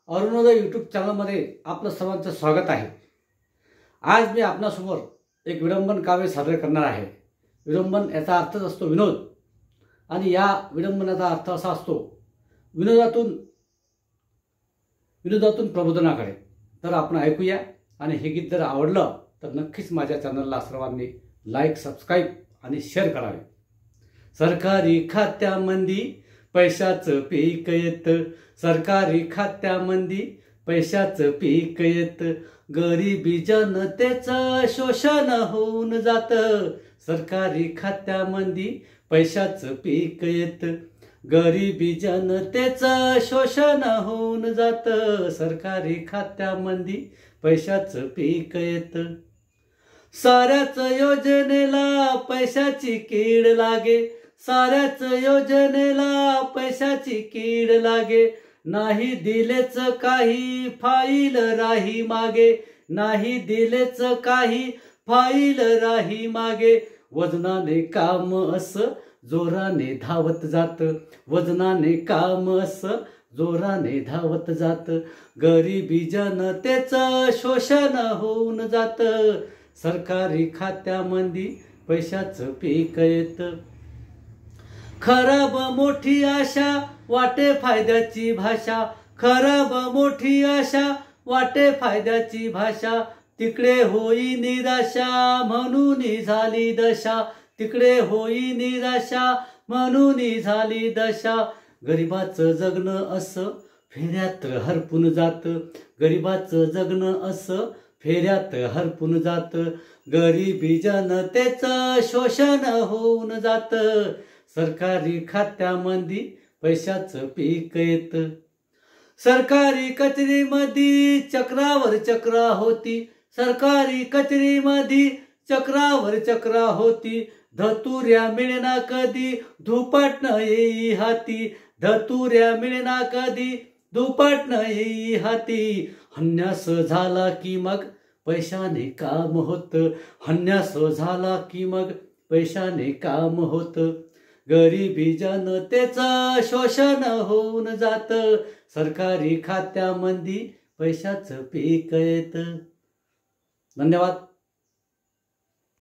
Arunoday YouTube चॅनलमध्ये आपलं सर्वांचं स्वागत आहे। आज मी आपणासमोर एक विडंबन काव्य सादर करणार आहे। विडंबन याचा अर्थच असतो विनोद आणि या विडंबनाचा अर्थ असा असतो विनोदातून प्रबोधनाकडे। तर आपण ऐकूया आणि हे गीत जर आवडलं तर नक्कीच माझ्या चॅनलला सर्वांनी लाईक, सबस्क्राईब आणि शेअर करावे। सरकारी खात्यामंदी पैशाचं पीक येत, सरकारी खात्यामंदी पैशाचं पीक येत, गरिबी जनतेचं शोषण होऊन जातं। सरकारी खात्यामंदी पैशाचं पीक येत, गरिबी जनतेचं शोषण होऊन जातं। सरकारी खात्यामंदी पैशाचं पीक येत, साऱ्याच योजनेला पैशाची कीड लागे, साऱ्याच योजनेला पैशाची कीड लागे। नाही दिलेच काही फाईल राही मागे, नाही दिलेच काही फाईल राही मागे। वजनाने काम असं जोराने धावत जात, वजनाने काम असं जोराने धावत जात, गरिबी जनतेचं शोषण होऊन जात। सरकारी खात्यामंदी पैशाचं पीक येत, खराब मोठी आशा वाटे फायद्याची भाषा, खराब मोठी आशा वाटे फायद्याची भाषा। तिकडे होई निराशा म्हणून झाली दशा, तिकडे होई निराशा म्हणून झाली दशा। गरिबाचं जगणं असं फेऱ्यात हरपून जात, गरिबाचं जगणं असं फेऱ्यात हरपून जात, गरिबी जनतेचं शोषण होऊन जात। सरकारी खात्यामंदी पैशाचं पीक येत, सरकारी कचेरीमध्ये चक्रावर चक्रा होती, सरकारी कचेरीमध्ये चक्रावर चक्रा होती। धतुऱ्या मिळना कधी धुपाटन येई हाती, धतुऱ्या मिळना कधी धुपाटन येई हाती। हन्यास झाला की मग पैशाने काम होत, हन्यास झाला की मग पैशाने काम होत, गरिबी जनतेचं शोषण होऊन जात। सरकारी खात्यामंदी पैशाचं पीक येत। धन्यवाद।